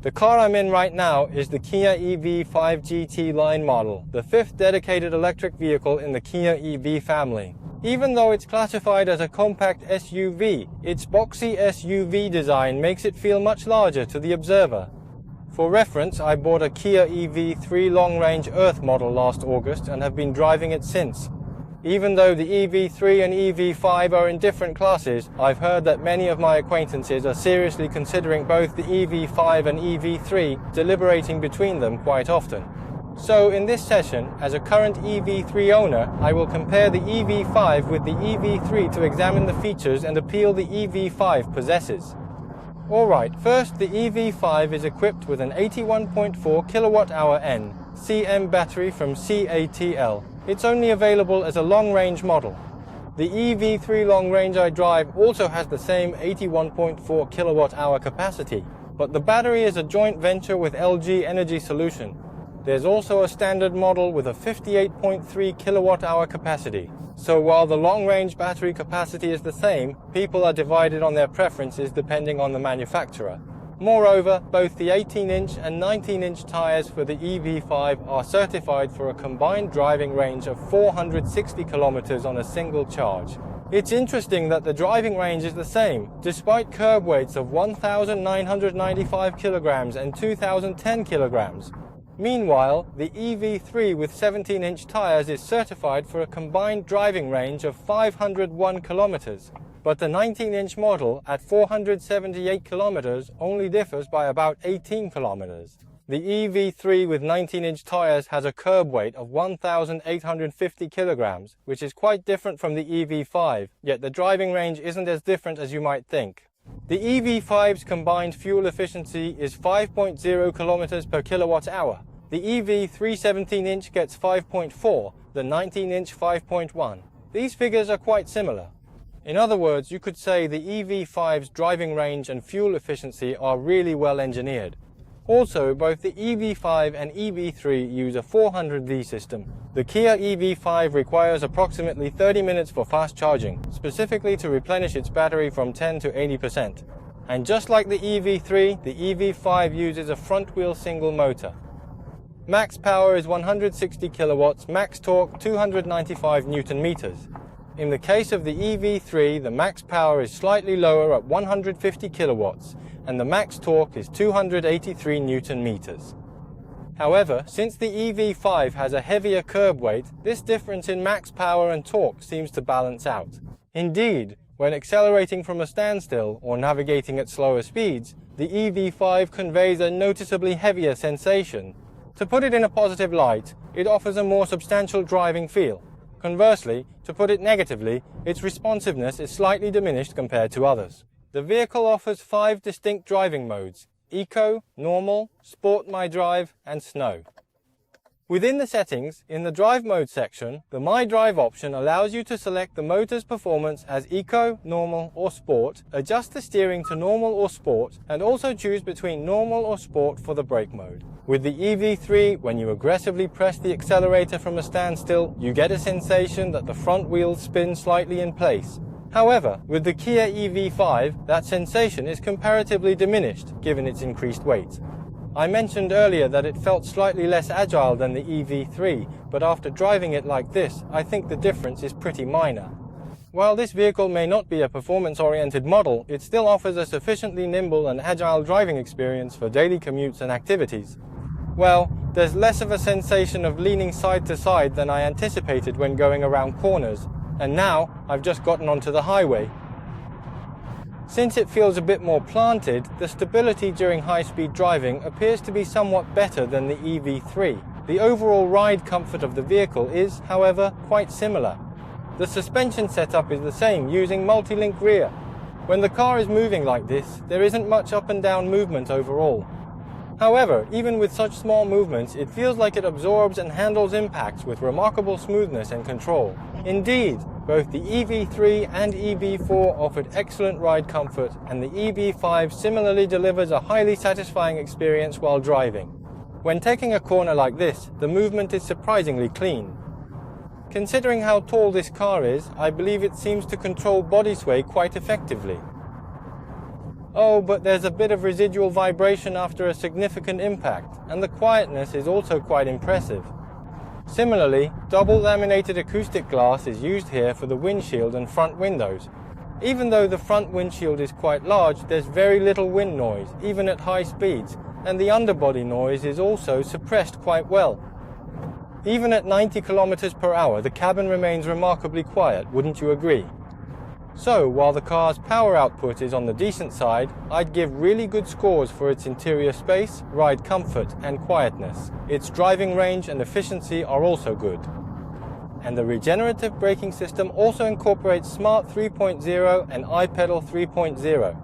The car I'm in right now is the Kia EV5 GT line model, the fifth dedicated electric vehicle in the Kia EV family. Even though it's classified as a compact SUV, its boxy SUV design makes it feel much larger to the observer. For reference, I bought a Kia EV3 long-range Earth model last August and have been driving it since. Even though the EV3 and EV5 are in different classes, I've heard that many of my acquaintances are seriously considering both the EV5 and EV3, deliberating between them quite often. So in this session, as a current EV3 owner, I will compare the EV5 with the EV3 to examine the features and appeal the EV5 possesses. Alright, first the EV5 is equipped with an 81.4 kWh NCM battery from CATL. It's only available as a long-range model. The EV3 long-range I drive also has the same 81.4 kWh capacity, but the battery is a joint venture with LG Energy Solution. There's also a standard model with a 58.3 kWh capacity. So while the long-range battery capacity is the same, people are divided on their preferences depending on the manufacturer. Moreover, both the 18-inch and 19-inch tires for the EV5 are certified for a combined driving range of 460 kilometers on a single charge. It's interesting that the driving range is the same, despite curb weights of 1,995 kilograms and 2,010 kilograms. Meanwhile, the EV3 with 17-inch tires is certified for a combined driving range of 501 kilometers. But the 19-inch model at 478 kilometers only differs by about 18 kilometers. The EV3 with 19-inch tires has a curb weight of 1,850 kilograms, which is quite different from the EV5, yet the driving range isn't as different as you might think. The EV5's combined fuel efficiency is 5.0 kilometers per kilowatt hour. The EV3 17-inch gets 5.4, the 19-inch 5.1. These figures are quite similar. In other words, you could say the EV5's driving range and fuel efficiency are really well engineered. Also, both the EV5 and EV3 use a 400V system. The Kia EV5 requires approximately 30 minutes for fast charging, specifically to replenish its battery from 10 to 80%. And just like the EV3, the EV5 uses a front-wheel single motor. Max power is 160 kilowatts, max torque 295 Newton meters. In the case of the EV3, the max power is slightly lower at 150 kilowatts, and the max torque is 283 Newton meters. However, since the EV5 has a heavier curb weight, this difference in max power and torque seems to balance out. Indeed, when accelerating from a standstill or navigating at slower speeds, the EV5 conveys a noticeably heavier sensation. To put it in a positive light, it offers a more substantial driving feel. Conversely, to put it negatively, its responsiveness is slightly diminished compared to others. The vehicle offers 5 distinct driving modes: Eco, Normal, Sport My Drive, and Snow. Within the settings, in the Drive Mode section, the My Drive option allows you to select the motor's performance as Eco, Normal, or Sport, adjust the steering to Normal or Sport, and also choose between Normal or Sport for the brake mode. With the EV3, when you aggressively press the accelerator from a standstill, you get a sensation that the front wheels spin slightly in place. However, with the Kia EV5, that sensation is comparatively diminished, given its increased weight. I mentioned earlier that it felt slightly less agile than the EV3, but after driving it like this, I think the difference is pretty minor. While this vehicle may not be a performance-oriented model, it still offers a sufficiently nimble and agile driving experience for daily commutes and activities. Well, there's less of a sensation of leaning side to side than I anticipated when going around corners, and now I've just gotten onto the highway. Since it feels a bit more planted, the stability during high-speed driving appears to be somewhat better than the EV3. The overall ride comfort of the vehicle is, however, quite similar. The suspension setup is the same, using multi-link rear. When the car is moving like this, there isn't much up and down movement overall. However, even with such small movements, it feels like it absorbs and handles impacts with remarkable smoothness and control. Indeed, both the EV3 and EV4 offered excellent ride comfort, and the EV5 similarly delivers a highly satisfying experience while driving. When taking a corner like this, the movement is surprisingly clean. Considering how tall this car is, I believe it seems to control body sway quite effectively. Oh, but there's a bit of residual vibration after a significant impact, and the quietness is also quite impressive. Similarly, double laminated acoustic glass is used here for the windshield and front windows. Even though the front windshield is quite large, there's very little wind noise, even at high speeds, and the underbody noise is also suppressed quite well. Even at 90 km per hour, the cabin remains remarkably quiet, wouldn't you agree? So, while the car's power output is on the decent side, I'd give really good scores for its interior space, ride comfort and quietness. Its driving range and efficiency are also good. And the regenerative braking system also incorporates Smart 3.0 and iPedal 3.0.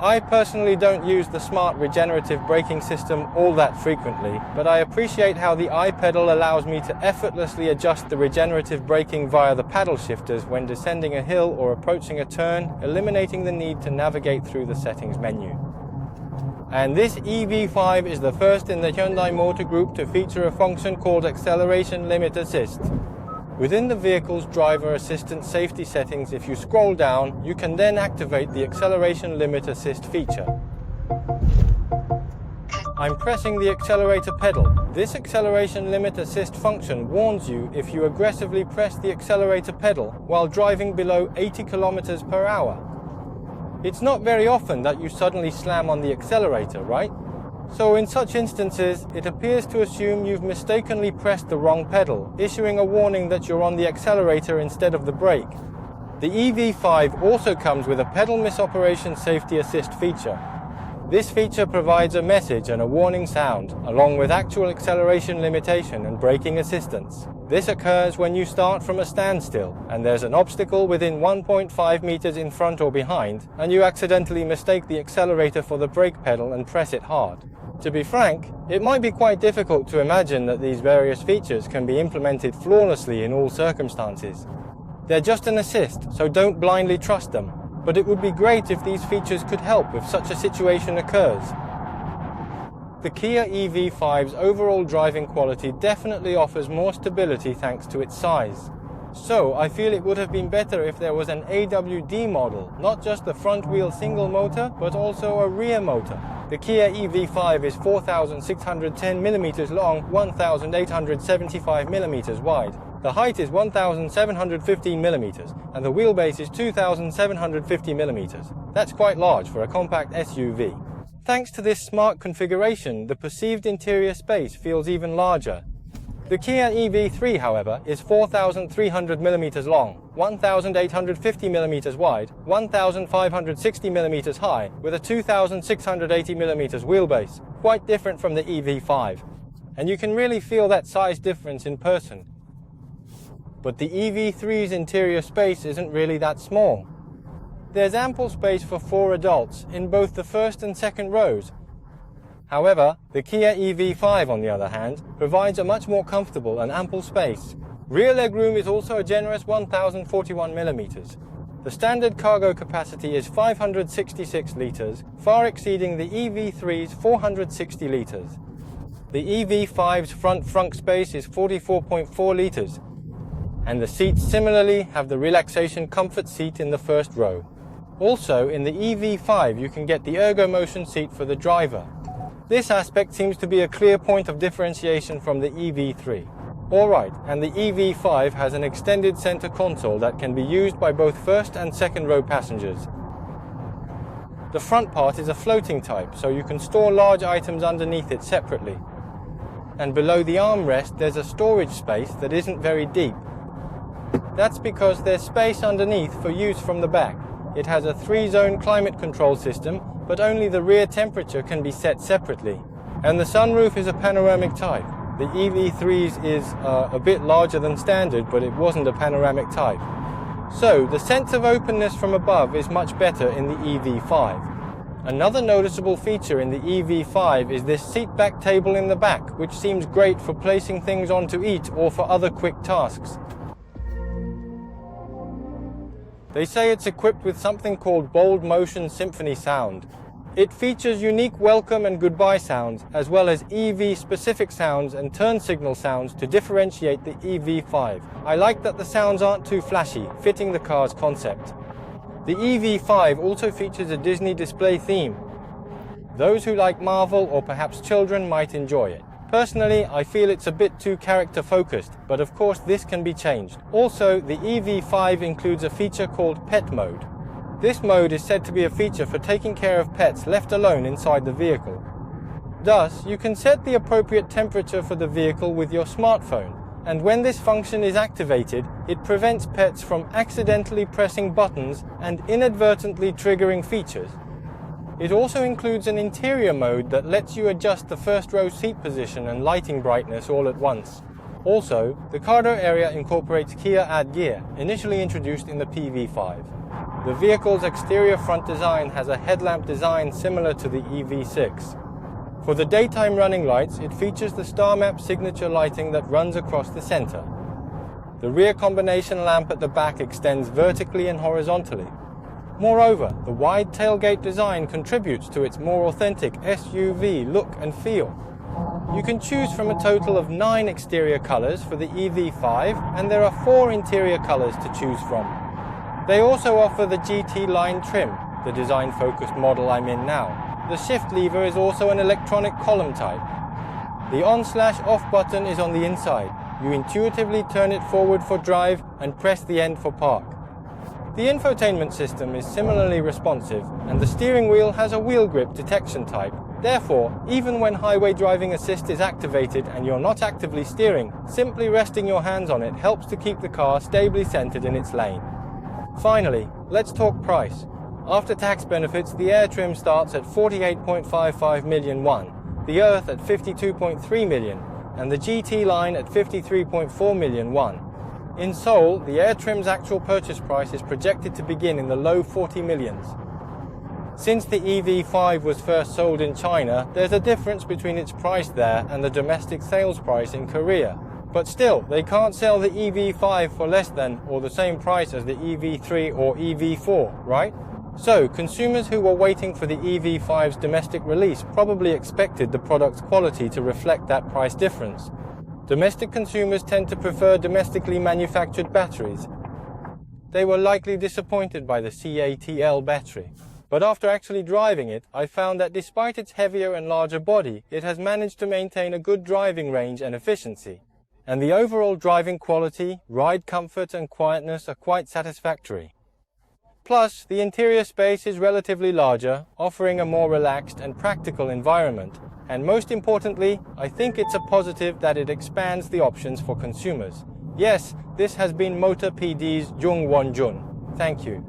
I personally don't use the Smart regenerative braking system all that frequently, but I appreciate how the iPedal allows me to effortlessly adjust the regenerative braking via the paddle shifters when descending a hill or approaching a turn, eliminating the need to navigate through the settings menu. And this EV5 is the first in the Hyundai Motor Group to feature a function called Acceleration Limit Assist. Within the vehicle's driver assistance safety settings, if you scroll down, you can then activate the Acceleration Limit Assist feature. I'm pressing the accelerator pedal. This Acceleration Limit Assist function warns you if you aggressively press the accelerator pedal while driving below 80 km per hour. It's not very often that you suddenly slam on the accelerator, right? So in such instances, it appears to assume you've mistakenly pressed the wrong pedal, issuing a warning that you're on the accelerator instead of the brake. The EV5 also comes with a pedal misoperation safety assist feature. This feature provides a message and a warning sound, along with actual acceleration limitation and braking assistance. This occurs when you start from a standstill, and there's an obstacle within 1.5 meters in front or behind, and you accidentally mistake the accelerator for the brake pedal and press it hard. To be frank, it might be quite difficult to imagine that these various features can be implemented flawlessly in all circumstances. They're just an assist, so don't blindly trust them, but it would be great if these features could help if such a situation occurs. The Kia EV5's overall driving quality definitely offers more stability thanks to its size. So, I feel it would have been better if there was an AWD model, not just the front-wheel single motor, but also a rear motor. The Kia EV5 is 4,610 mm long, 1,875 mm wide. The height is 1,715 mm, and the wheelbase is 2,750 mm. That's quite large for a compact SUV. Thanks to this smart configuration, the perceived interior space feels even larger. The Kia EV3, however, is 4,300 mm long, 1,850 mm wide, 1,560 mm high, with a 2,680 mm wheelbase, quite different from the EV5. And you can really feel that size difference in person. But the EV3's interior space isn't really that small. There's ample space for 4 adults in both the first and second rows. However, the Kia EV5, on the other hand, provides a much more comfortable and ample space. Rear legroom is also a generous 1,041 mm. The standard cargo capacity is 566 litres, far exceeding the EV3's 460 litres. The EV5's front trunk space is 44.4 litres, and the seats similarly have the relaxation comfort seat in the first row. Also, in the EV5 you can get the ErgoMotion seat for the driver. This aspect seems to be a clear point of differentiation from the EV3. Alright, and the EV5 has an extended center console that can be used by both first and second row passengers. The front part is a floating type, so you can store large items underneath it separately. And below the armrest there's a storage space that isn't very deep. That's because there's space underneath for use from the back. It has a 3-zone climate control system, but only the rear temperature can be set separately. And the sunroof is a panoramic type. The EV3's is a bit larger than standard, but it wasn't a panoramic type. So, the sense of openness from above is much better in the EV5. Another noticeable feature in the EV5 is this seat back table in the back, which seems great for placing things on to eat or for other quick tasks. They say it's equipped with something called Bold Motion Symphony sound. It features unique welcome and goodbye sounds, as well as EV-specific sounds and turn signal sounds to differentiate the EV5. I like that the sounds aren't too flashy, fitting the car's concept. The EV5 also features a Disney display theme. Those who like Marvel or perhaps children might enjoy it. Personally, I feel it's a bit too character-focused, but of course this can be changed. Also, the EV5 includes a feature called Pet Mode. This mode is said to be a feature for taking care of pets left alone inside the vehicle. Thus, you can set the appropriate temperature for the vehicle with your smartphone, and when this function is activated, it prevents pets from accidentally pressing buttons and inadvertently triggering features. It also includes an interior mode that lets you adjust the first row seat position and lighting brightness all at once. Also, the cargo area incorporates Kia Add Gear, initially introduced in the PV5. The vehicle's exterior front design has a headlamp design similar to the EV6. For the daytime running lights, it features the star map signature lighting that runs across the center. The rear combination lamp at the back extends vertically and horizontally. Moreover, the wide tailgate design contributes to its more authentic SUV look and feel. You can choose from a total of 9 exterior colors for the EV5, and there are 4 interior colors to choose from. They also offer the GT line trim, the design-focused model I'm in now. The shift lever is also an electronic column type. The on/off button is on the inside. You intuitively turn it forward for drive and press the end for park. The infotainment system is similarly responsive, and the steering wheel has a wheel grip detection type. Therefore, even when highway driving assist is activated and you're not actively steering, simply resting your hands on it helps to keep the car stably centered in its lane. Finally, let's talk price. After tax benefits, the Air trim starts at 48.55 million won, the Earth at 52.3 million, and the GT line at 53.4 million won. In Seoul, the Air trim's actual purchase price is projected to begin in the low 40 millions. Since the EV5 was first sold in China, there's a difference between its price there and the domestic sales price in Korea. But still, they can't sell the EV5 for less than or the same price as the EV3 or EV4, right? So, consumers who were waiting for the EV5's domestic release probably expected the product's quality to reflect that price difference. Domestic consumers tend to prefer domestically manufactured batteries. They were likely disappointed by the CATL battery. But after actually driving it, I found that despite its heavier and larger body, it has managed to maintain a good driving range and efficiency. And the overall driving quality, ride comfort and quietness are quite satisfactory. Plus, the interior space is relatively larger, offering a more relaxed and practical environment. And most importantly, I think it's a positive that it expands the options for consumers. Yes, this has been Motor PD's Jung Won Jun. Thank you.